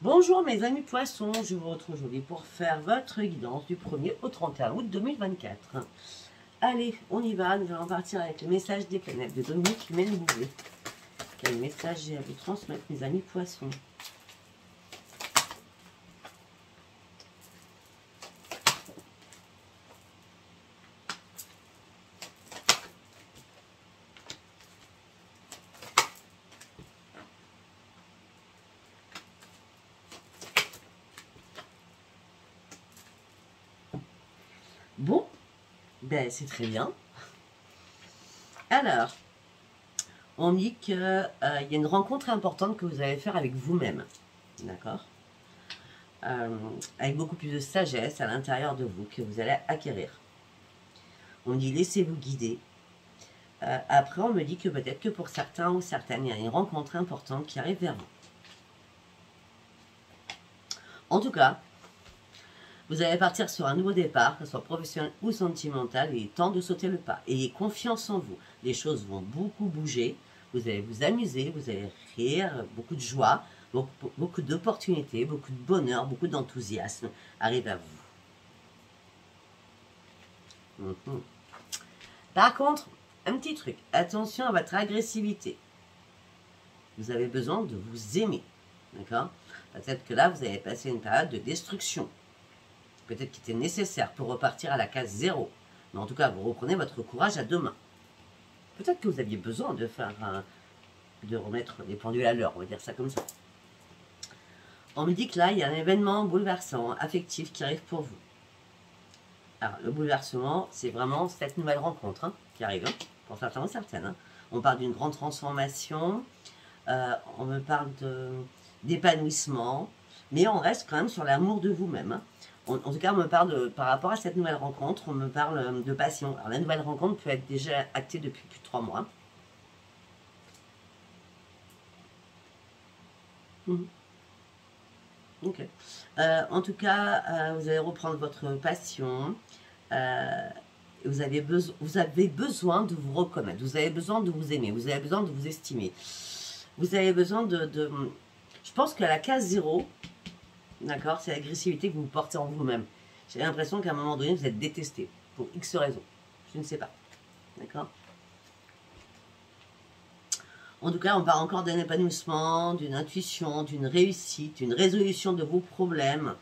Bonjour mes amis poissons, je vous retrouve aujourd'hui pour faire votre guidance du 1er au 31 août 2024. Allez, on y va, nous allons partir avec le message des planètes de Dominique Menbouvé. Quel message j'ai à vous transmettre mes amis poissons? Bon, ben c'est très bien. Alors, on dit qu'il y a une rencontre importante que vous allez faire avec vous-même. D'accord, avec beaucoup plus de sagesse à l'intérieur de vous que vous allez acquérir. On dit laissez-vous guider. Après, on me dit que peut-être que pour certains ou certaines, il y a une rencontre importante qui arrive vers vous. En tout cas, vous allez partir sur un nouveau départ, que ce soit professionnel ou sentimental, il est temps de sauter le pas. Ayez confiance en vous. Les choses vont beaucoup bouger, vous allez vous amuser, vous allez rire, beaucoup de joie, beaucoup d'opportunités, beaucoup de bonheur, beaucoup d'enthousiasme arrive à vous. Par contre, un petit truc, attention à votre agressivité. Vous avez besoin de vous aimer, d'accord? Peut-être que là, vous avez passé une période de destruction. Peut-être qu'il était nécessaire pour repartir à la case 0. Mais en tout cas, vous reprenez votre courage à deux mains. Peut-être que vous aviez besoin de de remettre les pendules à l'heure, on va dire ça comme ça. On me dit que là, il y a un événement bouleversant, affectif qui arrive pour vous. Alors, le bouleversement, c'est vraiment cette nouvelle rencontre qui arrive, pour certains ou certaines. On parle d'une grande transformation, on me parle d'épanouissement, mais on reste quand même sur l'amour de vous-même. En tout cas, on me parle par rapport à cette nouvelle rencontre, on me parle de passion. Alors, la nouvelle rencontre peut être déjà actée depuis plus de 3 mois. Ok. En tout cas, vous allez reprendre votre passion. Vous avez besoin de vous reconnaître. Vous avez besoin de vous aimer. Vous avez besoin de vous estimer. Vous avez besoin Je pense qu'à la case 0, d'accord, c'est l'agressivité que vous portez en vous-même. J'ai l'impression qu'à un moment donné, vous êtes détesté. Pour X raisons. Je ne sais pas. D'accord? En tout cas, on parle encore d'un épanouissement, d'une intuition, d'une réussite, d'une résolution de vos problèmes.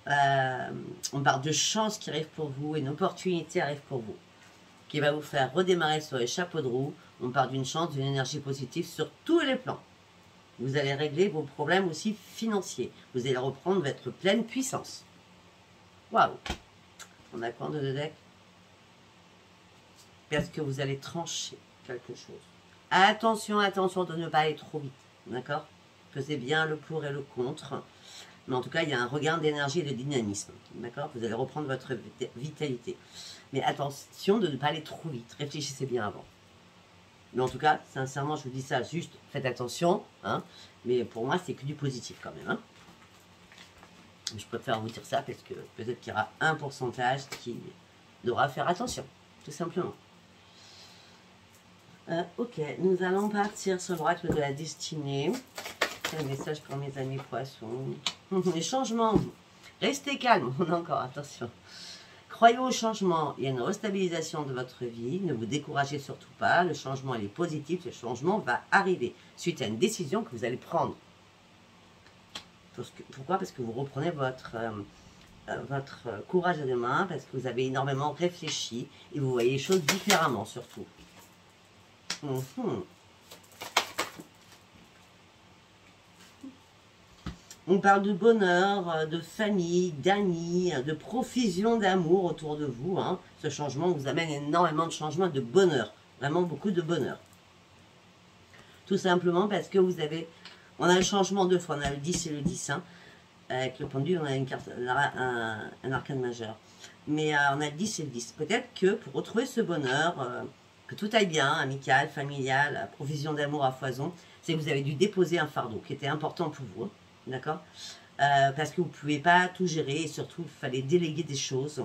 On parle de chance qui arrive pour vous, une opportunité arrive pour vous, qui va vous faire redémarrer sur les chapeaux de roue. On parle d'une chance, d'une énergie positive sur tous les plans. Vous allez régler vos problèmes aussi financiers. Vous allez reprendre votre pleine puissance. Waouh! On a quoi de deck? Parce que vous allez trancher quelque chose. Attention, attention de ne pas aller trop vite. D'accord? Pesez bien le pour et le contre. Mais en tout cas, il y a un regain d'énergie et de dynamisme. D'accord? Vous allez reprendre votre vitalité. Mais attention de ne pas aller trop vite. Réfléchissez bien avant. Mais en tout cas, sincèrement, je vous dis ça, juste faites attention. Hein, mais pour moi, c'est que du positif quand même. Hein. Je préfère vous dire ça parce que peut-être qu'il y aura un pourcentage qui devra faire attention. Tout simplement. Ok, nous allons partir sur l'oracle de la destinée. Un message pour mes amis poissons. Les changements. Restez calme. On a encore, attention. Croyez au changement. Il y a une restabilisation de votre vie. Ne vous découragez surtout pas. Le changement, il est positif. Le changement va arriver suite à une décision que vous allez prendre. Pourquoi? Parce que vous reprenez votre courage à deux mains. Parce que vous avez énormément réfléchi. Et vous voyez les choses différemment surtout. On parle de bonheur, de famille, d'amis, de profusion d'amour autour de vous. Hein. Ce changement vous amène énormément de changements, de bonheur. Vraiment beaucoup de bonheur. Tout simplement parce que vous avez... On a le changement deux fois. On a le 10 et le 10. Hein. Avec le pendule, on a une carte, un arcane majeur. Mais on a le 10 et le 10. Peut-être que pour retrouver ce bonheur... que tout aille bien, amical, familial, provision d'amour à foison, c'est que vous avez dû déposer un fardeau qui était important pour vous, d'accord? Parce que vous ne pouvez pas tout gérer et surtout, il fallait déléguer des choses.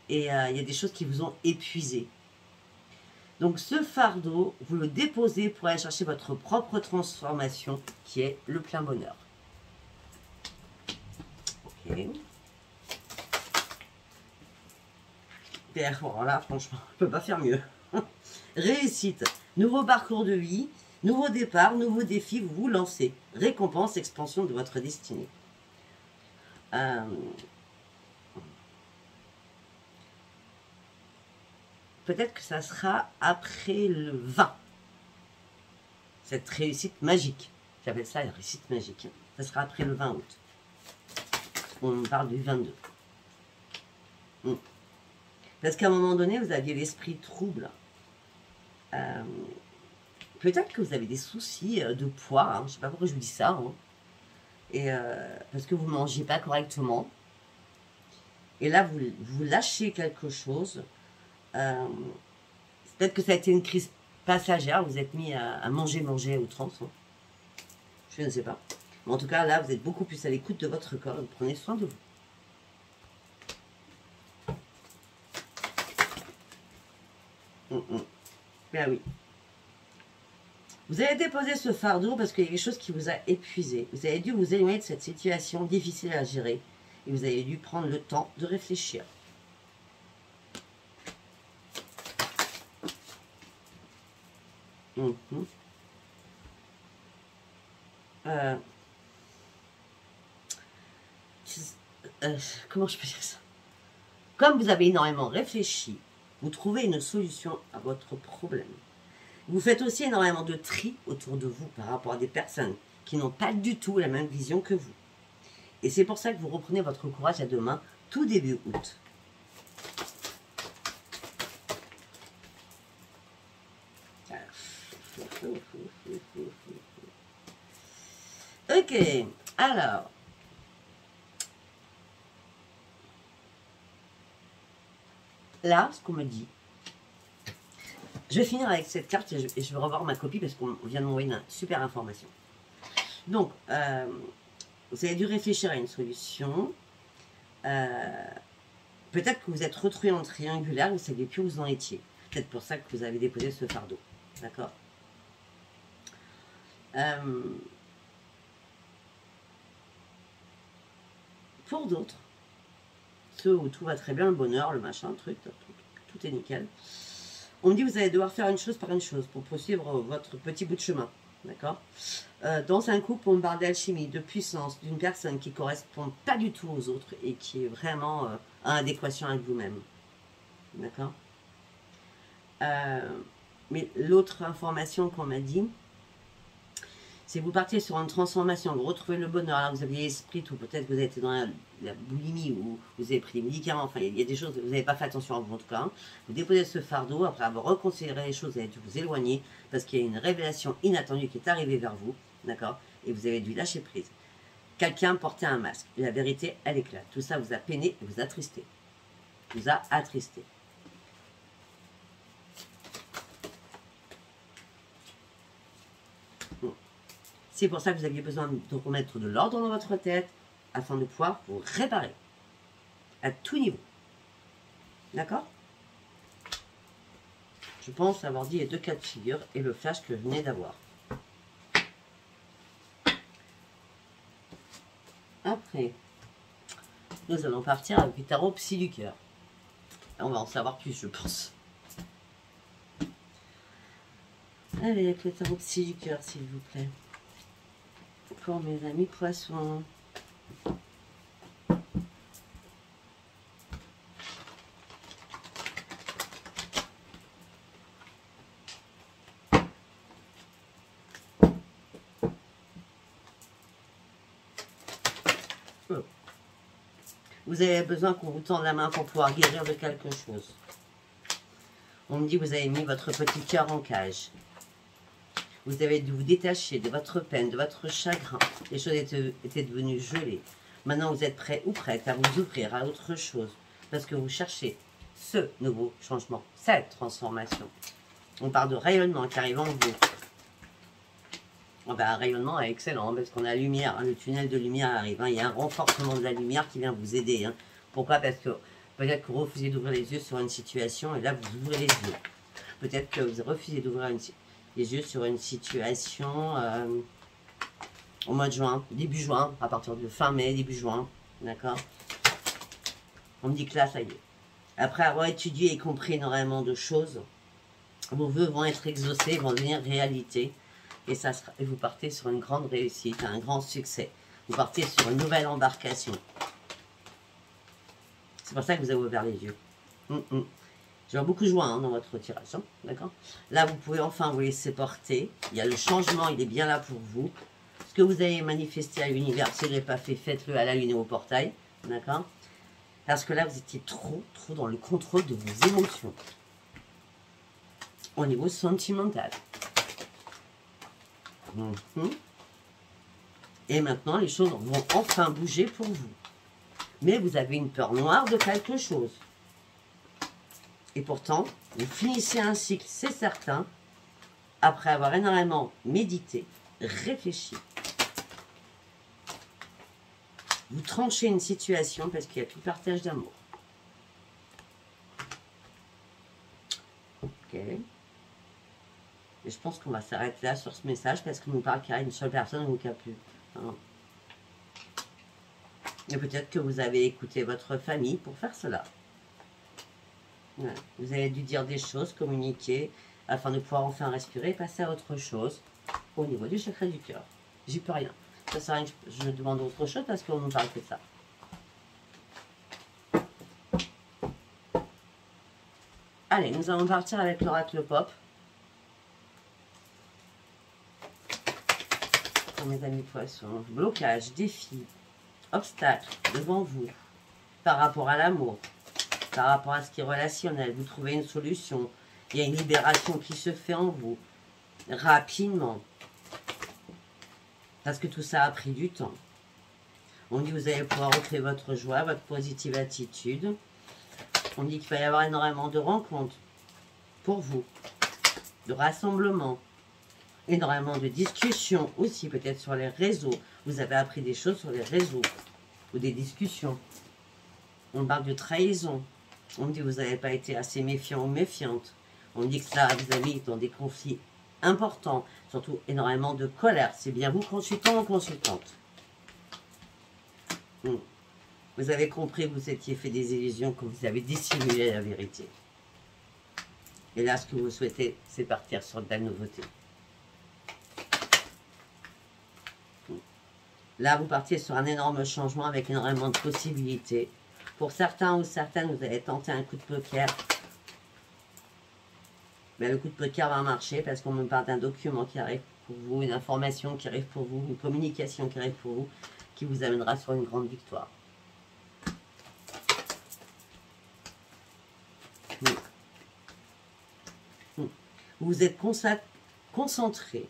Et il y a des choses qui vous ont épuisé. Donc ce fardeau, vous le déposez pour aller chercher votre propre transformation qui est le plein bonheur. Pierre, voilà, franchement, on ne peut pas faire mieux. Réussite, nouveau parcours de vie, nouveau départ, nouveau défi, vous vous lancez. Récompense, expansion de votre destinée. Peut-être que ça sera après le 20. Cette réussite magique. J'appelle ça une réussite magique. Ça sera après le 20 août. On parle du 22. Parce qu'à un moment donné, vous aviez l'esprit trouble. Peut-être que vous avez des soucis de poids. Je ne sais pas pourquoi je vous dis ça. Et parce que vous ne mangez pas correctement. Et là, vous lâchez quelque chose. Peut-être que ça a été une crise passagère. Vous êtes mis à manger à outrance. Je ne sais pas. Mais en tout cas, là, vous êtes beaucoup plus à l'écoute de votre corps. Vous prenez soin de vous. Ben oui. Vous avez déposé ce fardeau parce qu'il y a quelque chose qui vous a épuisé. Vous avez dû vous éloigner de cette situation difficile à gérer. Et vous avez dû prendre le temps de réfléchir. Comment je peux dire ça? Comme vous avez énormément réfléchi, vous trouvez une solution à votre problème. Vous faites aussi énormément de tri autour de vous par rapport à des personnes qui n'ont pas du tout la même vision que vous. Et c'est pour ça que vous reprenez votre courage à deux mains tout début août. Ok, alors. Là, ce qu'on me dit, je vais finir avec cette carte et je vais revoir ma copie parce qu'on vient de m'envoyer une super information. Donc, vous avez dû réfléchir à une solution. Peut-être que vous êtes retrouvé en triangulaire, vous ne saviez plus où vous en étiez. Peut-être pour ça que vous avez déposé ce fardeau. D'accord? Pour d'autres, ceux où tout va très bien, le bonheur, le machin, le truc, tout est nickel. On me dit que vous allez devoir faire une chose par une chose pour poursuivre votre petit bout de chemin. D'accord? Dans un couple, on me parle d'alchimie, de puissance, d'une personne qui ne correspond pas du tout aux autres et qui est vraiment en adéquation avec vous-même. D'accord? Mais l'autre information qu'on m'a dit, c'est que vous partiez sur une transformation, vous retrouvez le bonheur, là vous aviez l'esprit, tout, peut-être que vous avez été dans la boulimie ou vous avez pris des médicaments, enfin il y a des choses, vous n'avez pas fait attention à vous en tout cas. Vous déposez ce fardeau, après avoir reconsidéré les choses, vous avez dû vous éloigner parce qu'il y a une révélation inattendue qui est arrivée vers vous, d'accord? Et vous avez dû lâcher prise. Quelqu'un portait un masque, la vérité elle éclate. Tout ça vous a peiné et vous a attristé. Vous a attristé. C'est pour ça que vous aviez besoin de remettre de l'ordre dans votre tête afin de pouvoir vous réparer à tout niveau. D'accord? Je pense avoir dit les deux cas de figure et le flash que je venais d'avoir. Après, nous allons partir avec le tarot psy du cœur. On va en savoir plus, je pense. Allez, avec le tarot psy du cœur, s'il vous plaît. Pour mes amis poissons. Vous avez besoin qu'on vous tende la main pour pouvoir guérir de quelque chose. On me dit que vous avez mis votre petit cœur en cage. Vous avez dû vous détacher de votre peine, de votre chagrin. Les choses étaient devenues gelées. Maintenant, vous êtes prêt ou prête à vous ouvrir à autre chose. Parce que vous cherchez ce nouveau changement, cette transformation. On parle de rayonnement qui arrive en vous. Oh ben, un rayonnement est excellent parce qu'on a la lumière. Le tunnel de lumière arrive. Il y a un renforcement de la lumière qui vient vous aider. Pourquoi? Parce que peut-être que vous refusez d'ouvrir les yeux sur une situation et là, vous ouvrez les yeux. Peut-être que vous refusez d'ouvrir les yeux sur une situation au mois de juin, début juin, à partir de fin mai, début juin. D'accord? On me dit que là, ça y est. Après avoir étudié et compris énormément de choses, vos vœux vont être exaucés, vont devenir réalité. Et, et vous partez sur une grande réussite, un grand succès. Vous partez sur une nouvelle embarcation. C'est pour ça que vous avez ouvert les yeux. Je vois beaucoup de joie hein, dans votre tirage. Hein, d'accord? Là, vous pouvez enfin vous laisser porter. Il y a le changement, il est bien là pour vous. Ce que vous avez manifesté à l'univers, si vous ne l'avez pas fait, faites-le à la lune et au portail. D'accord? Parce que là, vous étiez trop dans le contrôle de vos émotions. Au niveau sentimental. Et maintenant, les choses vont enfin bouger pour vous. Mais vous avez une peur noire de quelque chose. Et pourtant, vous finissez un cycle, c'est certain, après avoir énormément médité, réfléchi. Vous tranchez une situation parce qu'il n'y a plus de partage d'amour. Ok. Et je pense qu'on va s'arrêter là sur ce message parce qu'on nous parle qu'il y a une seule personne ou qu'il n'y a plus. Hein. Et peut-être que vous avez écouté votre famille pour faire cela. Ouais. Vous avez dû dire des choses, communiquer, afin de pouvoir enfin respirer et passer à autre chose au niveau du chakra du cœur. J'y peux rien. Ça sert à rien que je demande autre chose parce qu'on ne parle que de ça. Allez, nous allons partir avec l'oracle pop. Pour mes amis poissons, blocage, défi, obstacle devant vous par rapport à l'amour, par rapport à ce qui est relationnel. Vous trouvez une solution. Il y a une libération qui se fait en vous rapidement. Parce que tout ça a pris du temps. On dit que vous allez pouvoir recréer votre joie, votre positive attitude. On dit qu'il va y avoir énormément de rencontres pour vous, de rassemblements, énormément de discussions aussi, peut-être sur les réseaux. Vous avez appris des choses sur les réseaux ou des discussions. On parle de trahison. On dit que vous n'avez pas été assez méfiant ou méfiante. On dit que ça vous a mis dans des conflits importants, surtout énormément de colère. C'est bien vous, consultant ou consultante. Vous avez compris que vous étiez fait des illusions, que vous avez dissimulé la vérité. Et là, ce que vous souhaitez, c'est partir sur de la nouveauté. Là, vous partiez sur un énorme changement avec énormément de possibilités. Pour certains ou certaines, vous allez tenter un coup de poker. Mais le coup de poker va marcher parce qu'on me parle d'un document qui arrive pour vous, une information qui arrive pour vous, une communication qui arrive pour vous, qui vous amènera sur une grande victoire. Vous êtes concentré.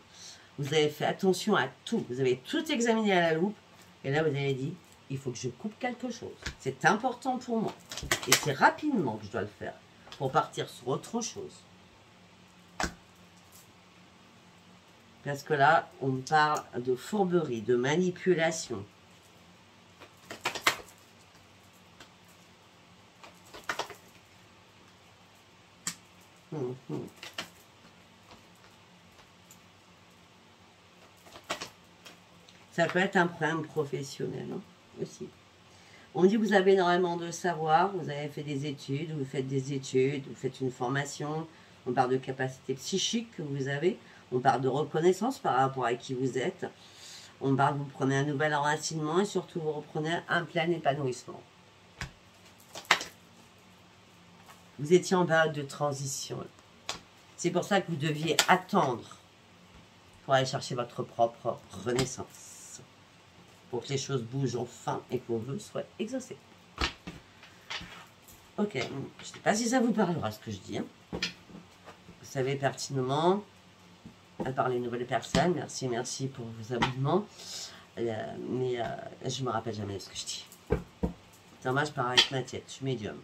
Vous avez fait attention à tout. Vous avez tout examiné à la loupe. Et là, vous avez dit, il faut que je coupe quelque chose. C'est important pour moi. Et c'est rapidement que je dois le faire. Pour partir sur autre chose. Parce que là, on parle de fourberie, de manipulation. Ça peut être un problème professionnel hein, aussi. On dit que vous avez énormément de savoir, vous avez fait des études, vous faites des études, vous faites une formation. On parle de capacité psychique que vous avez. On parle de reconnaissance par rapport à qui vous êtes. On parle que vous prenez un nouvel enracinement et surtout vous reprenez un plein épanouissement. Vous étiez en période de transition. C'est pour ça que vous deviez attendre pour aller chercher votre propre renaissance. Pour que les choses bougent enfin et que vos vœux soient exaucés. Ok, je ne sais pas si ça vous parlera ce que je dis. Hein. Vous savez pertinemment, à part les nouvelles personnes, merci pour vos abonnements. Mais je ne me rappelle jamais de ce que je dis. C'est dommage, je pars avec ma tête, je suis médium.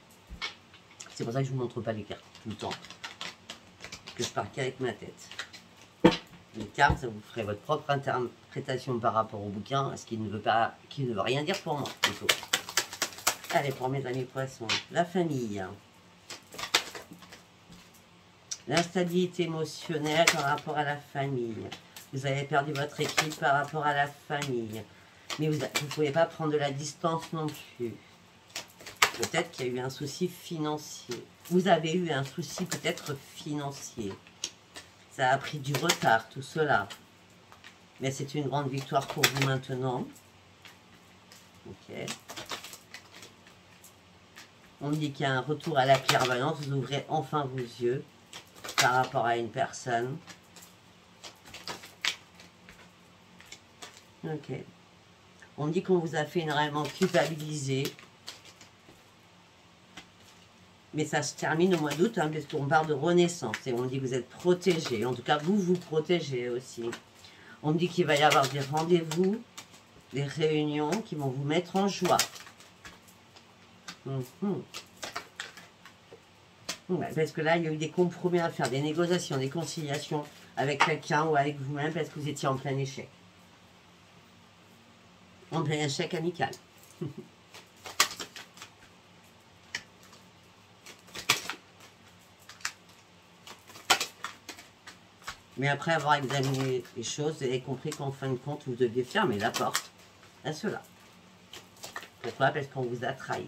C'est pour ça que je ne vous montre pas les cartes tout le temps. Parce que je pars qu'avec ma tête. Les cartes, ça vous ferait votre propre interprétation par rapport au bouquin, ce qui ne veut rien dire pour moi, plutôt. Allez, pour mes amis poissons, la famille. L'instabilité émotionnelle par rapport à la famille. Vous avez perdu votre équilibre par rapport à la famille. Mais vous ne pouvez pas prendre de la distance non plus. Peut-être qu'il y a eu un souci financier. Vous avez eu un souci peut-être financier. Ça a pris du retard, tout cela. Mais c'est une grande victoire pour vous maintenant. Ok. On me dit qu'il y a un retour à la clairvoyance. Vous ouvrez enfin vos yeux par rapport à une personne. Ok. On me dit qu'on vous a fait énormément culpabiliser. Mais ça se termine au mois d'août, hein, parce qu'on parle de renaissance. Et on me dit que vous êtes protégés. En tout cas, vous vous protégez aussi. On me dit qu'il va y avoir des rendez-vous, des réunions qui vont vous mettre en joie. Ouais, parce que là, il y a eu des compromis à faire, des négociations, des conciliations avec quelqu'un ou avec vous-même parce que vous étiez en plein échec. En plein échec amical. Mais après avoir examiné les choses, vous avez compris qu'en fin de compte, vous deviez fermer la porte à cela. Pourquoi? Parce qu'on vous a trahi.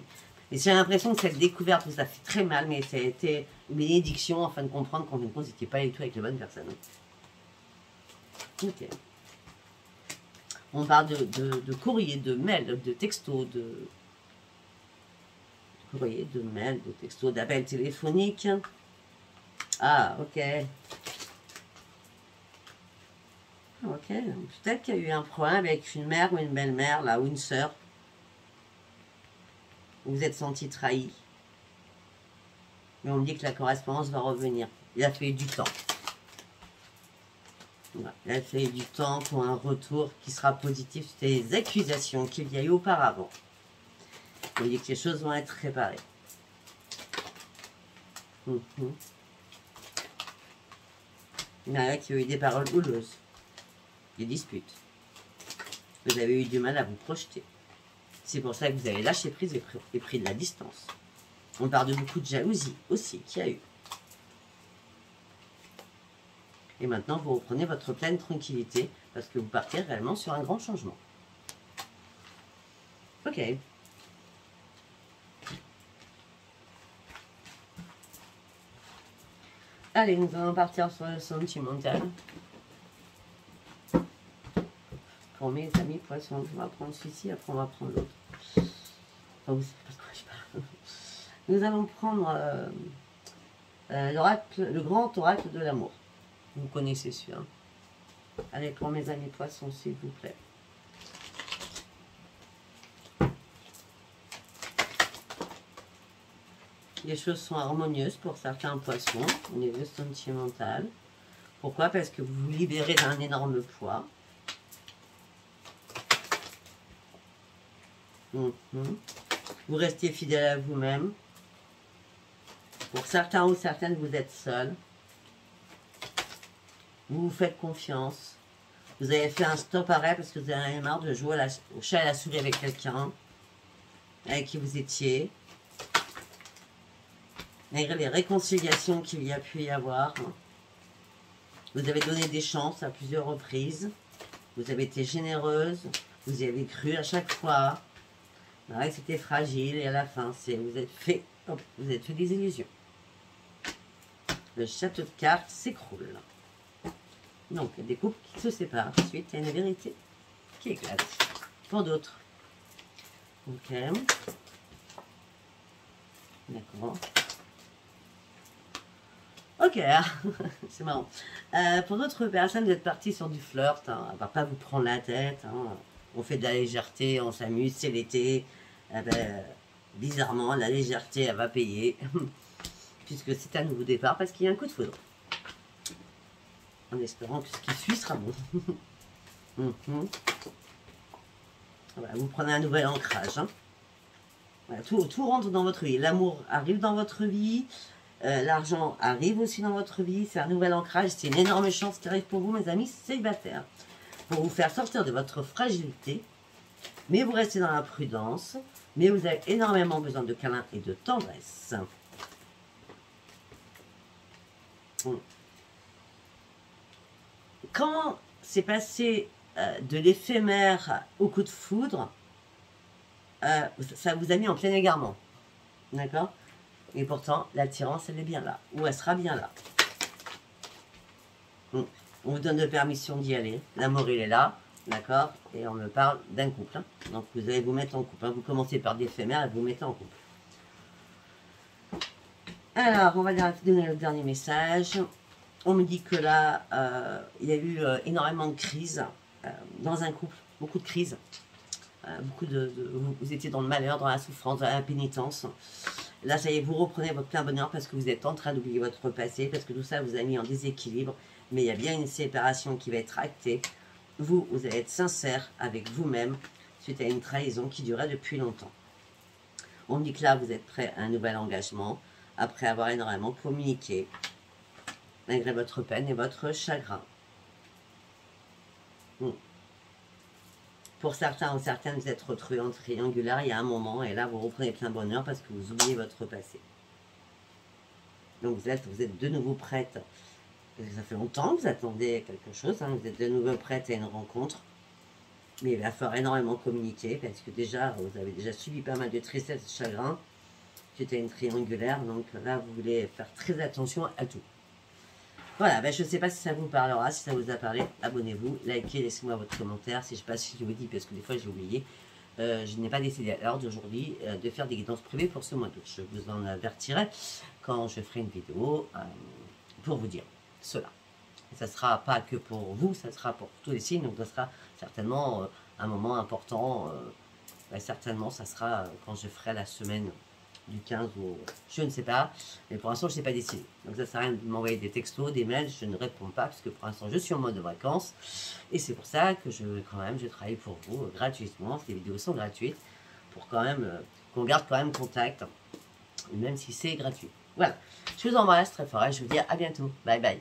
Et j'ai l'impression que cette découverte vous a fait très mal, mais ça a été une bénédiction afin de comprendre qu'en fin de compte, vous n'étiez pas du tout avec les bonnes personnes. Ok. On parle de courrier, de mail, de texto, de courrier, de mail, de texto, d'appel téléphonique. Ah, ok. Ok. Peut-être qu'il y a eu un problème avec une mère ou une belle-mère, là, ou une sœur. Vous vous êtes senti trahi. Mais on me dit que la correspondance va revenir. Il a fallu du temps. Voilà. Il a fallu du temps pour un retour qui sera positif sur les accusations qu'il y a eu auparavant. On me dit que les choses vont être réparées. Il y en a qui ont eu des paroles houleuses. Des disputes. Vous avez eu du mal à vous projeter. C'est pour ça que vous avez lâché prise et pris de la distance. On parle de beaucoup de jalousie aussi qu'il y a eu. Et maintenant, vous reprenez votre pleine tranquillité parce que vous partez réellement sur un grand changement. Ok. Allez, nous allons partir sur le sentimental. Pour mes amis poissons, on va prendre celui-ci, après on va prendre l'autre. Enfin, vous savez pas de quoi je parle. Nous allons prendre le grand oracle de l'amour. Vous connaissez celui-là. Allez, pour mes amis poissons, s'il vous plaît. Les choses sont harmonieuses pour certains poissons au niveau sentimental. Pourquoi? Parce que vous vous libérez d'un énorme poids. Vous restez fidèle à vous-même. Pour certains ou certaines, vous êtes seul. Vous vous faites confiance. Vous avez fait un stop-arrêt parce que vous en avez marre de jouer au chat et à la souris avec quelqu'un avec qui vous étiez. Malgré les réconciliations qu'il y a pu y avoir. Vous avez donné des chances à plusieurs reprises. Vous avez été généreuse. Vous y avez cru à chaque fois. C'était fragile et à la fin, vous êtes fait des illusions. Le château de cartes s'écroule. Donc, il y a des couples qui se séparent. Ensuite, il y a une vérité qui éclate. Pour d'autres. Ok. D'accord. Ok, c'est marrant. Pour d'autres personnes, vous êtes partis sur du flirt. Hein. On va pas vous prendre la tête. Hein. On fait de la légèreté, on s'amuse, c'est l'été. Bizarrement, la légèreté, elle va payer. Puisque c'est un nouveau départ, parce qu'il y a un coup de foudre. En espérant que ce qui suit sera bon. Voilà, vous prenez un nouvel ancrage. Hein. Voilà, tout rentre dans votre vie. L'amour arrive dans votre vie. L'argent arrive aussi dans votre vie. C'est un nouvel ancrage. C'est une énorme chance qui arrive pour vous, mes amis célibataires. Pour vous faire sortir de votre fragilité. Mais vous restez dans la prudence. Mais vous avez énormément besoin de câlins et de tendresse. Quand s'est passé de l'éphémère au coup de foudre, ça vous a mis en plein égarement. D'accord? Et pourtant, l'attirance, elle est bien là. Ou elle sera bien là. On vous donne de permission d'y aller. L'amour, il est là. D'accord? Et on me parle d'un couple. Hein. Donc, vous allez vous mettre en couple. Hein. Vous commencez par l'éphémère et vous vous mettez en couple. Alors, on va donner le dernier message. On me dit que là, il y a eu énormément de crises dans un couple. Beaucoup de crises. Vous étiez dans le malheur, dans la souffrance, dans la pénitence. Là, ça y est, vous reprenez votre plein bonheur parce que vous êtes en train d'oublier votre passé, parce que tout ça vous a mis en déséquilibre. Mais il y a bien une séparation qui va être actée. Vous allez être sincère avec vous-même suite à une trahison qui durait depuis longtemps. On me dit que là, vous êtes prêt à un nouvel engagement, après avoir énormément communiqué, malgré votre peine et votre chagrin. Pour certains ou certaines, vous êtes retrouvés en triangulaire il y a un moment, et là, vous reprenez plein bonheur parce que vous oubliez votre passé. Donc, vous êtes de nouveau prête. Ça fait longtemps que vous attendez quelque chose, hein, vous êtes de nouveau prête à une rencontre. Mais il va falloir énormément communiquer, parce que déjà, vous avez déjà subi pas mal de tristesse et de chagrin. C'était une triangulaire, donc là, vous voulez faire très attention à tout. Voilà, ben je ne sais pas si ça vous parlera, si ça vous a parlé, abonnez-vous, likez, laissez-moi votre commentaire, si je ne sais pas si je vous dis, parce que des fois j'ai oublié. Je n'ai pas décidé à l'heure d'aujourd'hui de faire des guidances privées pour ce mois d'août. Je vous en avertirai quand je ferai une vidéo pour vous dire cela. Et ça ne sera pas que pour vous, ça sera pour tous les signes, donc ça sera certainement un moment important. Certainement, ça sera quand je ferai la semaine du 15 ou je ne sais pas, mais pour l'instant je ne sais pas décidé. Donc ça sert à rien de m'envoyer des textos, des mails, je ne réponds pas parce que pour l'instant je suis en mode de vacances et c'est pour ça que je travaille pour vous gratuitement. Ces vidéos sont gratuites pour quand même qu'on garde quand même contact, même si c'est gratuit. Voilà, je vous embrasse très fort et je vous dis à bientôt. Bye bye.